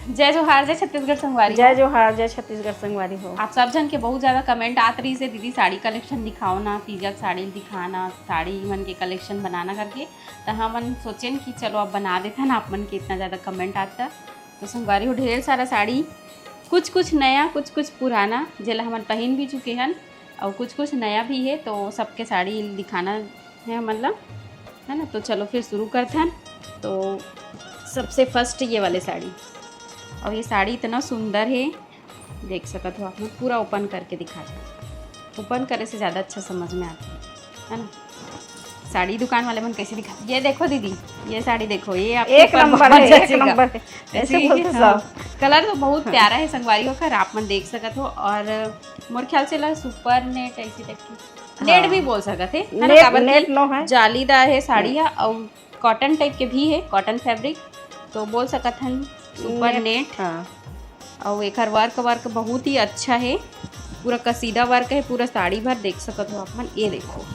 जय जोहार, जय छत्तीसगढ़ संगवारी। जय जोहार, जय छत्तीसगढ़ संगवारी हो। आप सब जन के बहुत ज़्यादा कमेंट आत रही से दीदी साड़ी कलेक्शन दिखाओ ना, तीजा साड़ी दिखाना, साड़ी मन के कलेक्शन बनाना करके। तो हमन सोचें कि चलो अब बना देते हैं ना, आप मन के इतना ज़्यादा कमेंट आता। तो संगवारी हो ढेर सारा साड़ी, कुछ कुछ नया, कुछ कुछ पुराना, जेला हमन पहन भी चुके हैं और कुछ कुछ नया भी है। तो सबके साड़ी दिखाना है मतलब, है ना। तो चलो फिर शुरू करते हैं। तो सबसे फर्स्ट ये वाले साड़ी, और ये साड़ी इतना सुंदर है, देख सकते हो आप लोग। पूरा ओपन करके दिखाते हैं, ओपन करे से ज़्यादा अच्छा समझ में आता है ना। साड़ी दुकान वाले मन कैसे दिखाते, ये देखो दीदी, ये साड़ी देखो, ये आपके एक नंबर है, एक नंबर है। ऐसे बोलते सब। कलर तो बहुत प्यारा है संगवारी होकर, आप मन देख सकते हो। और मोर ख्याल से ला सुपर नेट ऐसी टाइप की, नेट भी बोल सकते हैं, नेट नो है, जालीदार है साड़ी है और कॉटन टाइप के भी है, कॉटन फैब्रिक तो बोल सकते हैं सुपर नेट। हाँ। और एक वर्क बहुत ही अच्छा है, पूरा कसीदा वर्क है, पूरा साड़ी भर देख सकते हो आप मन। ये देखो,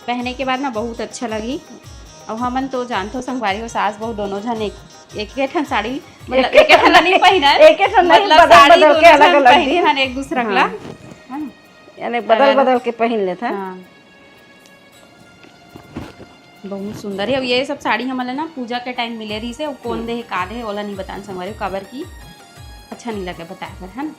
पहने के बाद ना बहुत अच्छा लगी। और हमन तो जानते हो संगवारी हो, सास बहू दोनों जन एक ठन साड़ी, मतलब एक ठन नहीं पहना, एक ठन नहीं, मतलब बदल साड़ी बदल के अलग अलग पहनी हन एक दूसरा ला, है ना, यानी बदल बदल के पहन लेते हैं। हाँ, बहुत सुंदर है। और ये सब साड़ी हमारे ना पूजा के टाइम मिले रही से, कौन दे का दे ओला नहीं बतान संगवारी हो, काबर की अच्छा नहीं लगे बताया कर, है ना।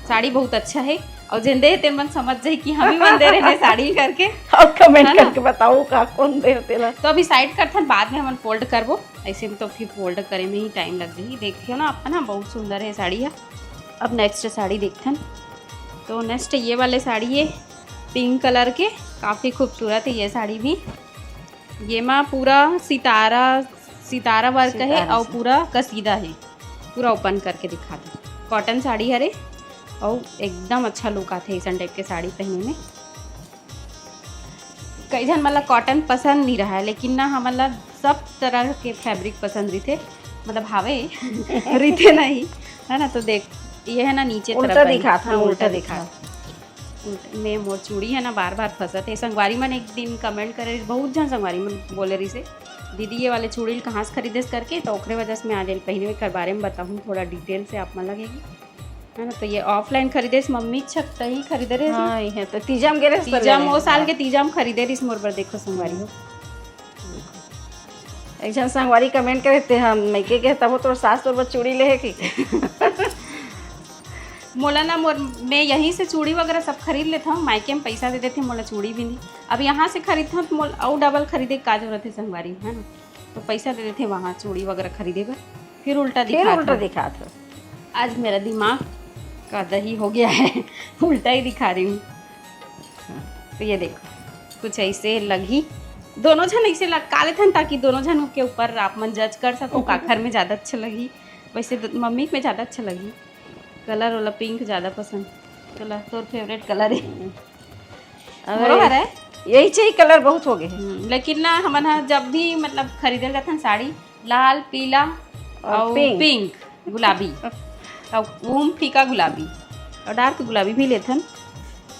साड़ी बहुत अच्छा है, और जिंदे तेन मन समझ जाए कि हम ही मन दे रहे साड़ी करके, और कमेंट करके बताओ का कौन दे तेला। तो अभी साइड करते बाद में हम फोल्ड करबो, ऐसे में तो फिर फोल्ड करे में ही टाइम लग जाएगी। देखियो ना आप ना, बहुत सुंदर है साड़ी है। अब नेक्स्ट साड़ी देखते हैं। तो नेक्स्ट ये वाले साड़ी है पिंक कलर के, काफ़ी खूबसूरत है ये साड़ी भी। ये में पूरा सितारा वर्क है और पूरा कसीदा है, पूरा ओपन करके दिखा दे। कॉटन साड़ी हरे और एकदम अच्छा लुक आते ऐसा टाइप के साड़ी पहनने में। कई जन मतलब कॉटन पसंद नहीं रहा है, लेकिन ना हमारा सब तरह के फैब्रिक पसंद रही थे, मतलब हावे रीते नहीं, है ना। तो देख ये है ना, नीचे उल्टा दिखा था, उल्टा दिखा में मोर चूड़ी है ना, बार बार फंसत है। संगवारी मन एक दिन कमेंट करे, बहुत जन संगवारी मन बोले रही से दीदी ये वाले चूड़ी कहाँ से खरीदे करके, तो ओकरे वजह से मैं आज पहने के बारे में बताऊँ थोड़ा डिटेल से, आप मन लगेगी, है ना। तो ये ऑफलाइन खरीदे मम्मी छत ही खरीदे रहे, हाँ ये तो तीजाम गे रहे, तीजाम वो साल के तीजाम खरीदे रही मोर पर। देखो संगवारी हो, एक जन संगवारी कमेंट करे थे, हम मैके के तब तो सास तो चूड़ी ले है कि मोला ना मैं यहीं से चूड़ी वगैरह सब खरीद लेता हूँ, मायके में पैसा दे देते मोला चूड़ी भी नहीं। अब यहाँ से खरीदता हूँ तो मोल और डबल खरीदे का जरूरत है संगवारी, है ना। तो पैसा दे देते वहाँ चूड़ी वगैरह खरीदे पर, फिर उल्टा दिखा था। आज मेरा दिमाग का दही हो गया है, उल्टा ही दिखा रही हूँ। तो ये देखो कुछ ऐसे लगी, दोनों जन ऐसे लटका लेते हैं ताकि दोनों जन के ऊपर आप मन जज कर सको काखर में ज़्यादा अच्छा लगी। वैसे मम्मी में ज़्यादा अच्छा लगी, कलर वाला पिंक ज़्यादा पसंद, कलर तो फेवरेट कलर है, बरोबर है। यही चाहिए, कलर बहुत हो गए। लेकिन ना हमारा जब भी मतलब खरीदे जाते हैं साड़ी, लाल पीला और पिंक गुलाबी और फीका गुलाबी और डार्क गुलाबी भी लेते हैं,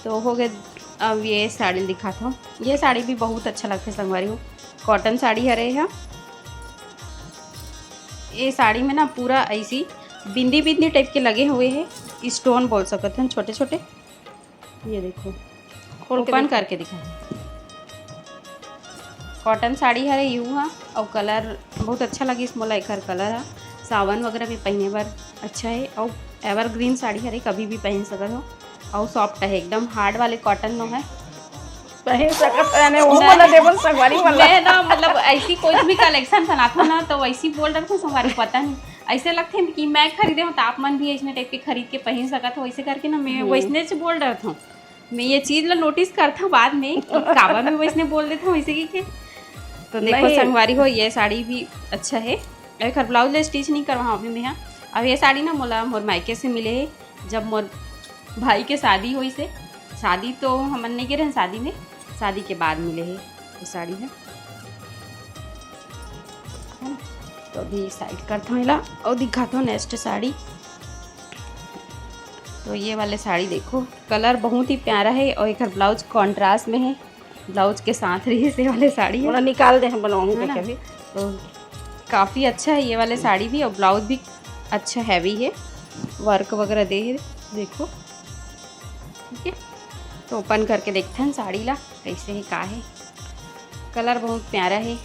तो हो गए। अब ये साड़ी दिखाता हूँ, ये साड़ी भी बहुत अच्छा लगता है संगवारी हो, कॉटन साड़ी हरे है। ये साड़ी में ना पूरा ऐसी बिंदी बिंदी टाइप के लगे हुए हैं, स्टोन बोल सकते हैं छोटे छोटे। ये देखो ओपन करके दिखा, कॉटन साड़ी है यूँ हाँ, और कलर बहुत अच्छा लगी इसमें, एक कलर है सावन वगैरह में पहने बार अच्छा है। और एवरग्रीन साड़ी है, कभी भी पहन सकते हो, और सॉफ्ट है एकदम, हार्ड वाले कॉटन नो है, पहन सकत है वो वाला देवन संगवारी वाला। मैं ना मतलब ऐसी कोई भी कलेक्शन बनाता ना, तो वैसी बोल रहे थे संगवारी, पता नहीं ऐसे लगते हैं कि मैं खरीदे हूँ तो आप मन भी ऐसे टाइप के खरीद के पहन सका था, वैसे करके ना मैं वैसने से बोल रहा था। मैं ये चीज़ ला नोटिस करता हूँ बाद में, काबा में वैसने बोल देता हूँ वैसे की। तो देखो संगवारी हो, ये साड़ी भी अच्छा है। एक हर ब्लाउज स्टिच नहीं करवा अभी मैं यहाँ। अब ये साड़ी ना मोला मोर मायके से मिले है, जब मोर भाई के शादी हुई से, शादी तो हमन नहीं गए शादी में, शादी के बाद मिले है ये साड़ी है। तो अभी साइड करता हूँ इला और दिखाता हूँ नेक्स्ट साड़ी। तो ये वाले साड़ी देखो, कलर बहुत ही प्यारा है और एक ब्लाउज कॉन्ट्रास्ट में है, ब्लाउज के साथ रही से वाले साड़ी है, निकाल दे हम बनाऊंगे कभी। तो काफ़ी अच्छा है ये वाले साड़ी भी, और ब्लाउज भी अच्छा हैवी है, वर्क वगैरह दे है, देखो। ठीक है, तो ओपन करके देखते हैं साड़ी ला कैसे है, का है। कलर बहुत प्यारा है,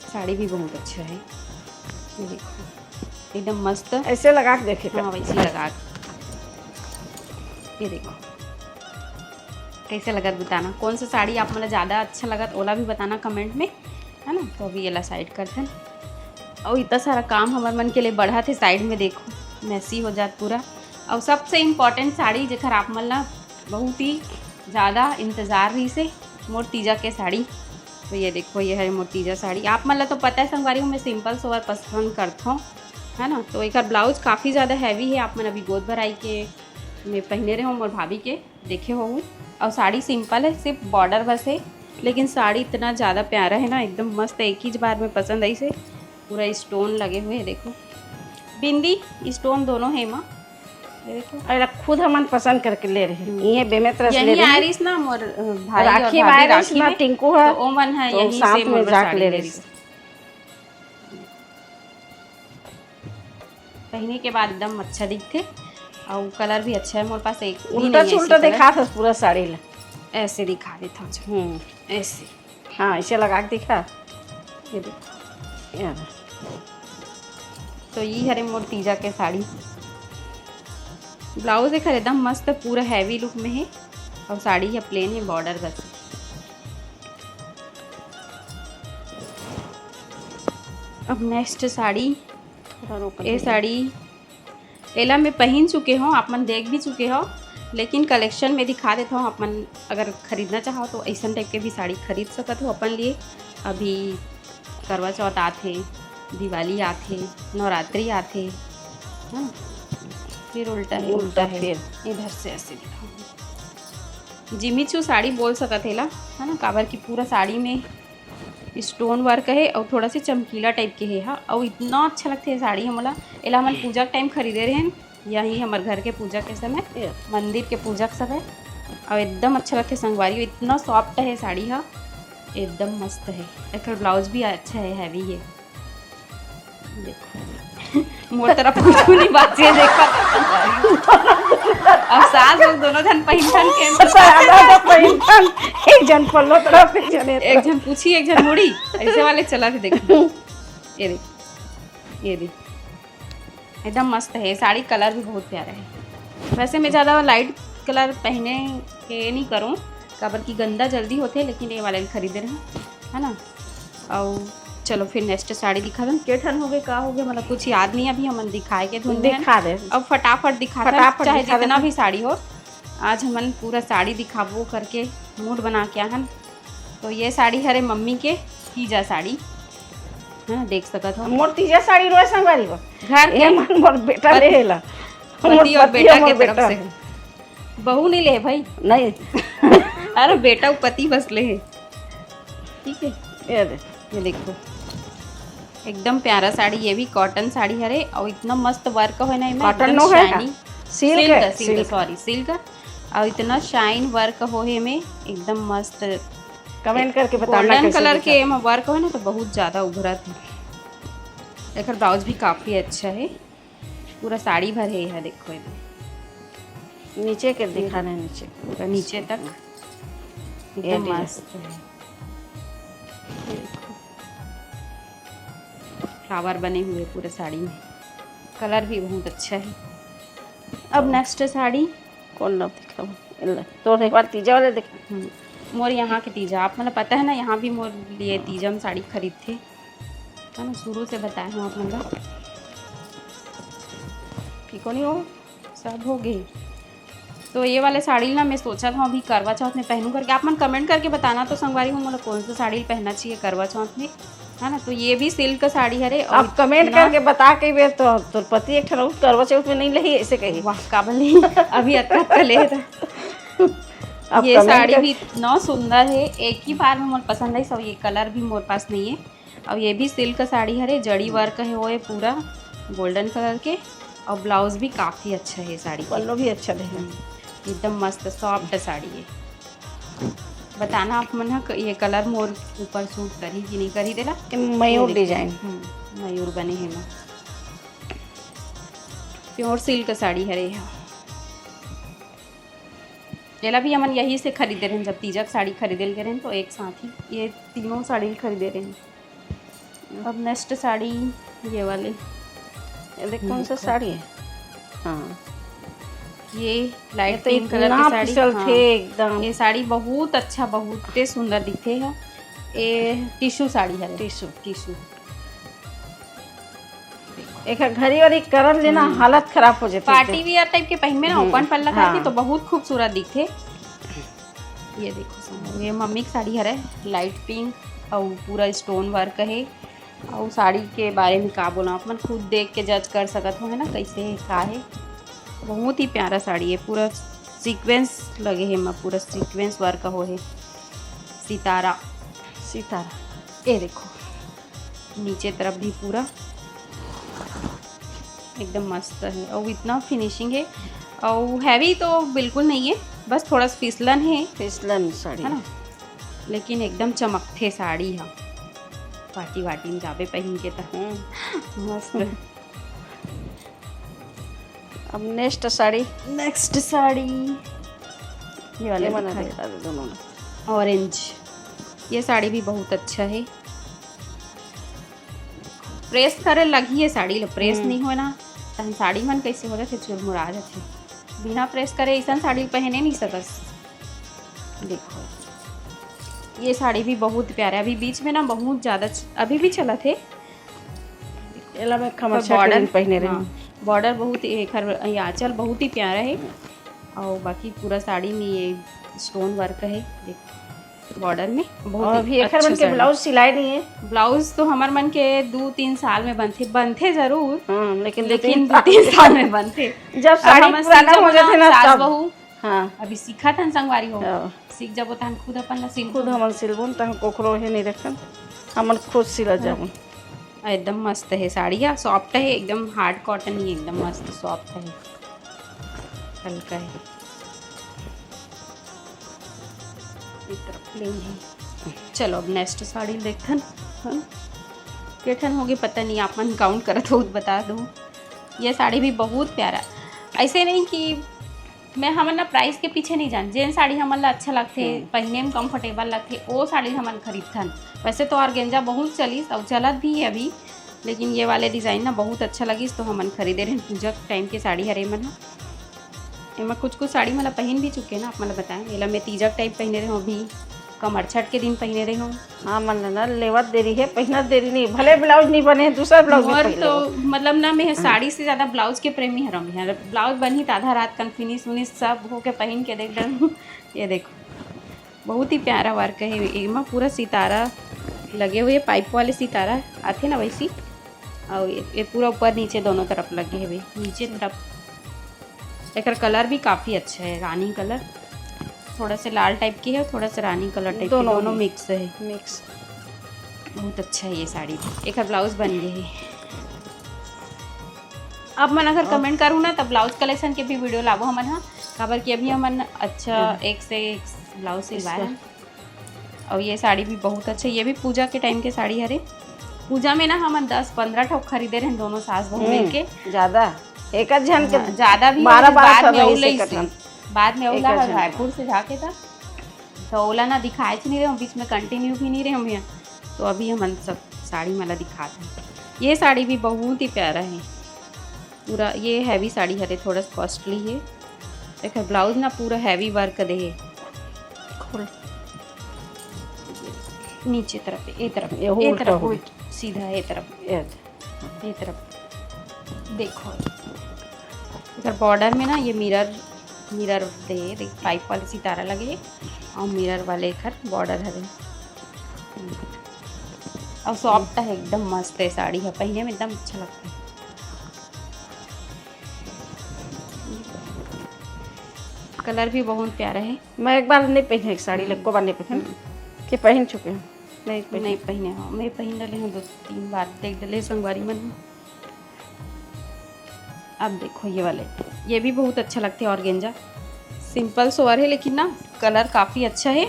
साड़ी भी बहुत अच्छा है। ये देखो एकदम मस्त। ऐसे लगा के देखे। हाँ वैसे लगा के। ये देखो कैसे लगा बताना, कौन सा साड़ी आप मतलब ज़्यादा अच्छा लगा ओला भी बताना कमेंट में, है ना। तो अभी ये साइड करते हैं। और इतना सारा काम हमारे मन के लिए बढ़ा थे, साइड में देखो मैसी हो जात पूरा। और सबसे इम्पॉर्टेंट साड़ी जेकर आप मतलब बहुत ही ज़्यादा इंतज़ार रही से, मोर तीजा के साड़ी। तो ये देखो ये है मोर तीजा साड़ी। आप मतलब तो पता है संगवारी हूँ मैं सिंपल सोवर पसंद करता हूँ, है ना। तो एक ब्लाउज काफ़ी ज़्यादा हैवी है, आप मन अभी गोद भराई के मैं पहने रहे हूँ मोर भाभी के देखे हो। और साड़ी सिंपल है, सिर्फ बॉर्डर बस है, लेकिन साड़ी इतना ज़्यादा प्यारा है ना, एकदम मस्त। एक ही बार में पसंद आई से। पूरा स्टोन लगे हुए हैं, देखो बिंदी स्टोन दोनों है माँ। ये देखो अरे खुद हम पसंद करके ले रहे हैं। ये बेमेतरस ले रहे हैं। आरिस ना मोर भाई और राखी भाभी वायरस ना में, टिंकू है, तो ओमन है तो यही साथ से में मोर जाके साड़ी ले ले रही। रही। पहने के बाद एकदम अच्छा दिखते, और कलर भी अच्छा है। मोर पास एक भी उल्टा नहीं है उल्टा ऐसे दिखा था पूरा साड़ी ला। ऐसे दिखा देता हूँ, ऐसे। हाँ ऐसे लगा के दिखा। ये देखो यार तो ये हरे मोर तीजा के साड़ी। ब्लाउज एक एकदम मस्त पूरा हैवी लुक में है, और साड़ी है प्लेन है, बॉर्डर बस। अब नेक्स्ट साड़ी, ये साड़ी एला में पहन चुके हो, आप मन देख भी चुके हो, लेकिन कलेक्शन में दिखा देता हूँ। आप मन अगर ख़रीदना चाहो तो ऐसा टाइप के भी साड़ी खरीद सकते हो अपन लिए। अभी करवा चौथ आते, दिवाली आते, नवरात्रि आते, हाँ। फिर उल्टा है, उल्टा है, इधर से ऐसे दिखाऊँ। जिमीचू साड़ी बोल सकते ला, है ना, काबर की पूरा साड़ी में स्टोन वर्क है और थोड़ा सा चमकीला टाइप के है। हाँ, और इतना अच्छा लगता है साड़ी हमला। एला हम पूजा के टाइम खरीदे रहे हैं, यही हमारे घर के पूजा के समय, मंदिर के पूजा के समय। और एकदम अच्छा लगता है संगवारी, इतना सॉफ्ट है साड़ी। हाँ एकदम मस्त है। एक ब्लाउज भी अच्छा है, हैवी है। देखो मोर तरफ कुछ नहीं बात है, देखो अब सास लोग दोनों जन पहिन के एक जन पल्लो तरफ एक जन पूछी एक जन मुड़ी, ऐसे वाले चला थे। देखो ये देख, ये देख एकदम मस्त है साड़ी। कलर भी बहुत प्यारा है। वैसे मैं ज़्यादा लाइट कलर पहने के नहीं करूँ, काबर की गंदा जल्दी होते, लेकिन ये वाले खरीदे रहे, है ना। और चलो फिर नेक्स्ट साड़ी दिखा दें। के ठन हो गए, का हो गया, मतलब कुछ याद नहीं अभी हम दिखाए के धुन दिखा दे। अब फटाफट दिखा दें, चाहे जितना भी साड़ी हो। आज हमन पूरा साड़ी दिखाबो करके मूड बना के हन। तो ये साड़ी हरे मम्मी के तीजा साड़ी, हाँ देख सकत हो। मोर तीजा साड़ी रोए संगवारी बा घर ये मन मोर बेटा लेला, पति और बेटा के तरफ से। बहू नहीं ले भाई, नहीं अरे बेटा पति बस ले है। ठीक है, ये देखो एकदम प्यारा साड़ी। ये भी कॉटन साड़ी हरे, और इतना मस्त वर्क है ना, कॉटन नो है, सिल्क सॉरी सिल्क, और इतना शाइन वर्क हो है में, एकदम मस्त। कमेंट करके बताना गोल्डन कलर के वर्क है ना, तो बहुत ज़्यादा उभरत है। एक ब्लाउज भी काफ़ी अच्छा है, पूरा साड़ी भर है यह देखो। नीचे के दिखाना, नीचे पूरा नीचे तक एकदम मस्त है। फ्लावर बने हुए पूरे साड़ी में, कलर भी बहुत अच्छा है। अब नेक्स्ट साड़ी कौन ना दिखाऊं, तो एक बार तीजा वाले दिखा। मोर यहाँ के तीजा, आप मतलब पता है ना, यहाँ भी मोर लिए तीजा में साड़ी खरीद थे, है ना, शुरू से बताए हैं आप मतलब। ठीक नहीं हो, सब हो गए। तो ये वाले साड़ी ना मैं सोचा था अभी करवा चौथ में पहनूं करके। आप मन कमेंट करके बताना तो संगवारी हूँ मतलब कौन सा साड़ी पहनना चाहिए करवा चौथ में, है ना। तो ये भी सिल्क का साड़ी है रे। आप कमेंट करके बता के वे तो तोर पति एक ठन करवा चौथ में नहीं लही, ऐसे कही। वाह काबल नहीं अभी अटका ले था। ये साड़ी भी इतना सुंदर है, एक ही बार में मोर पसंद है सब। ये कलर भी मोर पास नहीं है। और ये भी सिल्क का साड़ी है, जड़ी वर्क है वो है पूरा गोल्डन कलर के, और ब्लाउज भी काफ़ी अच्छा है साड़ी। पल्लो भी अच्छा है, एकदम मस्त सॉफ्ट साड़ी है। बताना आप मन ये कलर मोर ऊपर सूट करी कि नहीं करी देला। मयूर डिजाइन, मयूर बने हैं ना। प्योर सिल्क साड़ी हरे है। एला भी हमन यही से खरीदे रहे जब तीजक साड़ी खरीदे रहे तो एक साथ ही ये तीनों साड़ी खरीदे रहे। अब नेक्स्ट साड़ी ये वाले, ये देख कौन सा साड़ी है। हाँ ये लाइट तो पिंक कलर इतना की साड़ी। फिसल हाँ, थे एकदम। ये साड़ी बहुत अच्छा, बहुत सुंदर दिखे है। ये टिश्यू साड़ी है, टिश्यू टिश्यू। एक घड़ी वाली करन लेना हालत खराब हो जाती है। पार्टी वियर टाइप के पहन में ना ओपन पल्ला हाँ। करके तो बहुत खूबसूरत दिखे। ये देखो सामने, ये मम्मी की साड़ी है लाइट पिंक और पूरा स्टोन वर्क है। और साड़ी के बारे में का बोला अपन खुद देख के जज कर सकत हो है ना कैसे है का है। बहुत ही प्यारा साड़ी है, पूरा सीक्वेंस लगे है, मैं पूरा सीक्वेंस वर्क हो है। सितारा सितारा ये देखो नीचे तरफ भी पूरा एकदम मस्त है और इतना फिनिशिंग है। और हैवी तो बिल्कुल नहीं है, बस थोड़ा सा फिसलन है, फिसलन साड़ी है ना, लेकिन एकदम चमकते साड़ी है। पार्टी वार्टी में जाबे पहन के तो मस्त। अब नेक्स्ट साड़ी ये वाले बना दिखाए। दे दोनों। ऑरेंज, ये साड़ी भी बहुत अच्छा है। प्रेस करे लगी है साड़ी लो, प्रेस नहीं हो ना तहन साड़ी मन कैसे हो जाते चुरमुरा जाते। बिना प्रेस करे ऐसा साड़ी पहने नहीं सकस। देखो ये साड़ी भी बहुत प्यारा, अभी बीच में ना बहुत ज़्यादा अभी भी चला थे। एला में बॉर्डर पहने रहे। बॉर्डर बहुत ये आंचल बहुत ही प्यारा है। और बाकी पूरा साड़ी में ये स्टोन वर्क है देखो बॉर्डर में। बहुत अभी एक मन के ब्लाउज सिलाई नहीं है। ब्लाउज तो हमार मन के 2-3 साल में बनते जरूर, लेकिन 2-3 साल में बनते। जब साड़ी पुराना हो जाते ना सास तब। बहू हाँ अभी सीखा था संगवारी हो, हाँ। सीख जब तहन खुद अपन ला सिल खुद हमन सिलबुन तहन कोखरो है नहीं रखन, हमन खुद सिला जाबुन। एकदम मस्त है साड़ी, सॉफ्ट है एकदम, हार्ड कॉटन ही एकदम मस्त सॉफ्ट है, हल्का है। एक तरफ प्लेन है। चलो अब नेक्स्ट साड़ी देखन। हाँ केठन होगी पता नहीं, आप मन काउंट करत हो बता दो। ये साड़ी भी बहुत प्यारा, ऐसे नहीं कि मैं हमन ना प्राइस के पीछे नहीं जान, जेन साड़ी हमन ला अच्छा लगते पहने में कंफर्टेबल लगते वो साड़ी हमन खरीदथन। वैसे तो ऑर्गेंजा बहुत चलीस और चलत भी है अभी, लेकिन ये वाले डिज़ाइन ना बहुत अच्छा लगिस तो हमन खरीदे रहे। पूजा टाइम के साड़ी हरे मन एमा कुछ साड़ी मतलब पहन भी चुके ना, आप मतलब बताएं। एला मैं तीजक टाइप पहने रहे हूँ, अभी कमर छठ के दिन पहने रही हूँ। हाँ मन ना लेवत देरी है, पहनत देरी नहीं, भले ब्लाउज नहीं बने दूसरा ब्लाउज और तो मतलब ना मैं साड़ी से ज़्यादा ब्लाउज के प्रेमी हरम है। ब्लाउज बनी तो आधा रात कन फिनिश उनिश सब हो के पहन के देख रहा। ये देखो बहुत ही प्यारा वर्क है, एमा पूरा सितारा लगे हुए, पाइप वाले सितारा आते ना वैसी। और ये पूरा ऊपर नीचे दोनों तरफ लगे हुए, नीचे तरफ एक कलर भी काफ़ी अच्छा है, रानी कलर, थोड़ा सा लाल टाइप की है, थोड़ा सा रानी कलर टाइप की, दोनों मिक्स है। मिक्स बहुत अच्छा है ये साड़ी। एक ब्लाउज बन गई है। अब मन अगर कमेंट करूँ ना तब ब्लाउज कलेक्शन के भी वीडियो लाबो हमन। हाँ खबर कि अभी हमन अच्छा एक से एक ब्लाउज सिलवाए। और ये साड़ी भी बहुत अच्छा, ये भी पूजा के टाइम के साड़ी हरे। पूजा में ना हमन 10-15 ठोक खरीदे रहे दोनों सास बहू मिलके। ज़्यादा एक जन के ज़्यादा भी 12 बाद में ओला रायपुर से जाके था तो ओला ना दिखाए नहीं रहे, बीच में कंटिन्यू भी नहीं रहे हम यहाँ, तो अभी हम सब साड़ी मला दिखाते हैं। ये साड़ी भी बहुत ही प्यारा है, पूरा ये हैवी साड़ी है, थोड़ा कॉस्टली है। एक ब्लाउज ना पूरा हैवी वर्क दे है, खोल नीचे तरफ ये तरफ उल्ट सीधा ये तरफ देखो। इधर बॉर्डर में ना ये मिरर दे देख, पाइप वाले सितारा लगे और मिरर वाले इधर बॉर्डर है। और सॉफ्ट है एकदम, मस्त है साड़ी है, पहने में एकदम अच्छा लगता है। कलर भी बहुत प्यारा है। मैं एक बार नहीं पहने एक साड़ी, लगको बार नहीं पहने कि पहन चुके हैं, नहीं पहने हाँ, मैं पहन डले हूँ 2-3 बार, देख डले संगवारी मन। अब देखो ये वाले, ये भी बहुत अच्छा लगते हैं। ऑर्गेंजा सिंपल सोवर है लेकिन ना कलर काफ़ी अच्छा है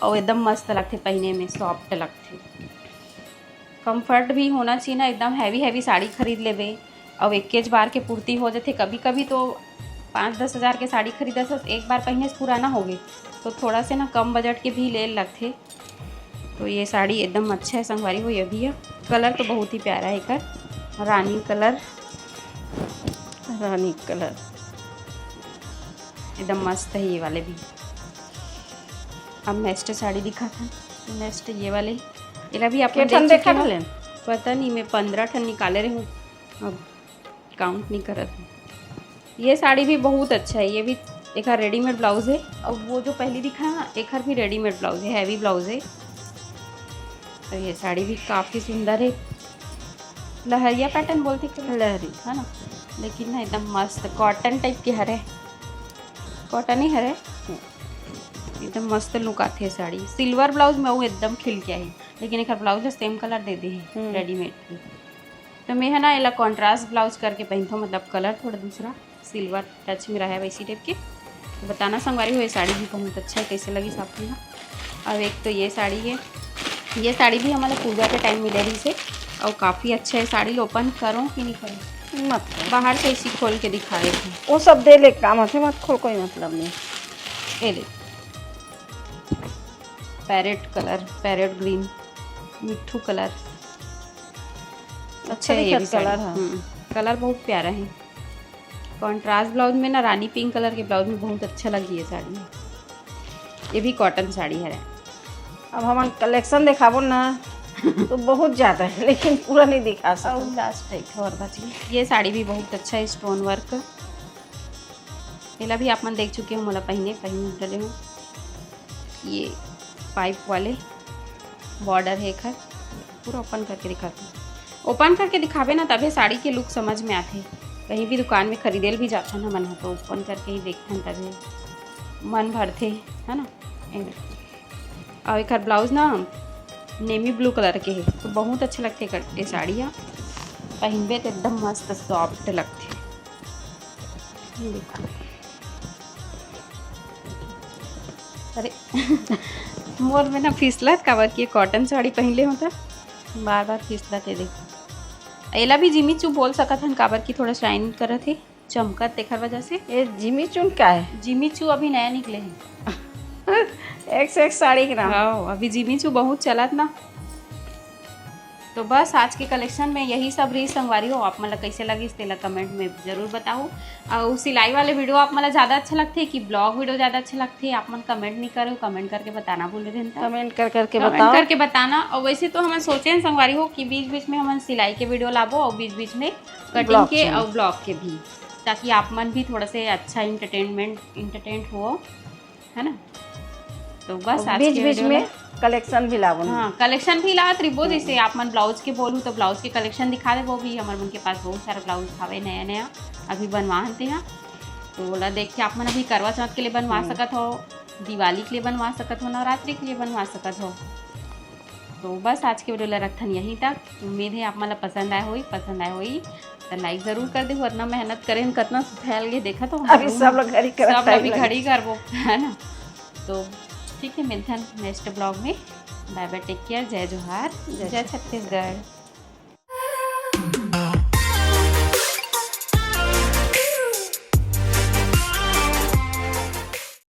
और एकदम मस्त लगते पहने में, सॉफ्ट लगते। कंफर्ट भी होना चाहिए ना, एकदम हैवी साड़ी खरीद लेवे और 21 बार के पूर्ति हो जाते। कभी कभी तो 5-10 हज़ार के साड़ी खरीदा से एक बार पहनने से पुराना हो गई, तो थोड़ा से ना कम बजट के भी ले लगते। तो ये साड़ी एकदम अच्छा है संगवारी हो। ये भी है, कलर तो बहुत ही प्यारा है इसका, रानी कलर एकदम मस्त है ये वाले भी। अब नेक्स्ट साड़ी दिखा था, नेक्स्ट ये वाले इला भी आपने देख देखा चुके हो। लें पता नहीं, मैं 15 ठन निकाले रही हूँ, अब काउंट नहीं करत हूँ। ये साड़ी भी बहुत अच्छा है। ये भी एक रेडीमेड ब्लाउज है, और वो जो पहली दिखा ना एक भी रेडीमेड ब्लाउज है, हैवी ब्लाउज है। तो ये साड़ी भी काफ़ी सुंदर है, लहरिया पैटर्न बोलते हैं, लहरी है ना, लेकिन ना एकदम मस्त कॉटन टाइप के हरे, कॉटन ही हरे, एकदम मस्त लुक आते है साड़ी। सिल्वर ब्लाउज में वो एकदम खिल के आई, लेकिन एक ब्लाउज सेम कलर दे दी है रेडीमेड की। तो मैं है ना एला कॉन्ट्रास्ट ब्लाउज करके पहनता हूँ, मतलब कलर थोड़ा दूसरा सिल्वर टच में रहा है वैसी टाइप के। तो बताना संगवारी हो, ये साड़ी भी बहुत अच्छा है, कैसे लगी साथ में। अब एक तो ये साड़ी है, ये साड़ी भी हमारे पूजा के टाइम मिले रही से, और काफ़ी अच्छा है साड़ी। ओपन करो कि नहीं करो, मत बाहर से इसी खोल के दिखा रहे थे। वो सब दे ले काम है, मत खोल, कोई मतलब नहीं। ये ले पैरेट कलर, पैरेट ग्रीन, मिट्ठू कलर, अच्छा है ये भी कलर साड़ी। है। कलर बहुत प्यारा है। कॉन्ट्रास्ट ब्लाउज में ना रानी पिंक कलर के ब्लाउज में बहुत अच्छा लगी है साड़ी। ये भी कॉटन साड़ी है। अब हम कलेक्शन दिखाबो ना तो बहुत ज़्यादा है, लेकिन पूरा नहीं दिखा और सकते। लास्ट एक और बची, ये साड़ी भी बहुत अच्छा है, स्टोन वर्क। पहला भी आप मन देख चुके हो, मोला पहने डले हो। ये पाइप वाले बॉर्डर है, खर पूरा ओपन करके दिखाते हैं। ओपन करके दिखावे ना तभी साड़ी के लुक समझ में आते। कहीं भी दुकान में खरीदेल भी जाता ना मन हो, तो ओपन करके ही देखते हैं तभी मन भरते, है ना। और एक ब्लाउज ना नेवी ब्लू कलर के है, तो बहुत अच्छे लगते ये साड़ियाँ पहनबे तो एकदम मस्त सॉफ्ट लगते। देखो अरे मोर में ना फिसलत काबर की कॉटन साड़ी पहनले होता, बार बार फिसलत है। देखो एला भी जिमी चू बोल सकत हन, काबर की थोड़ा शाइन करत है, चमकत तेखर वजह से। ये जिमी चुन का है, जिमी चू अभी नया निकले हैं। एक से एक साड़ी के नाम। हाँ, अभी जिमी चू बहुत चलत ना। तो बस आज के कलेक्शन में यही सब रही संगवारी हो। आप मतलब कैसे लगी तेला कमेंट में ज़रूर बताओ। और सिलाई वाले वीडियो आप मतलब ज़्यादा अच्छा लगते हैं कि ब्लॉग वीडियो ज़्यादा अच्छे लगते हैं, आप मन कमेंट नहीं करो, कमेंट करके बताना भूल रहे हैं। कमेंट करके कमेंट बताओ, करके बताना। और वैसे तो हम सोचे हैं संगवारी हो कि बीच बीच में हम सिलाई के वीडियो लाबो, और बीच बीच में कटिंग के और ब्लॉग के भी, ताकि आप मन भी थोड़ा से अच्छा इंटरटेनमेंट हो, है ना। तो बस आज बीच बीच में कलेक्शन भी लाओ। हाँ, कलेक्शन भी ला त्रिभुज। जैसे आप मन ब्लाउज के बोलूँ तो ब्लाउज के कलेक्शन दिखा दे, वो भी हमारे मन के पास बहुत सारा ब्लाउज खावे नया नया अभी बनवा हते हैं। तो बोला देख के आप मन अभी करवा चौथ के लिए बनवा सकत हो, दिवाली के लिए बनवा सकत हो, नवरात्रि के लिए बनवा सकत हो। तो बस आज के वीडियो ला रखथन यहीं तक। उम्मीद है आप मन पसंद आए होई तो लाइक ज़रूर कर दे, वरना मेहनत करें कितना फैल गए देखा तो अभी सब लोग घड़ी घड़ी करबो, है ना। तो ठीक है, मिलते हैं नेक्स्ट ब्लॉग में। बाय बाय, टेक केयर, जय जोहार, जय छत्तीसगढ़।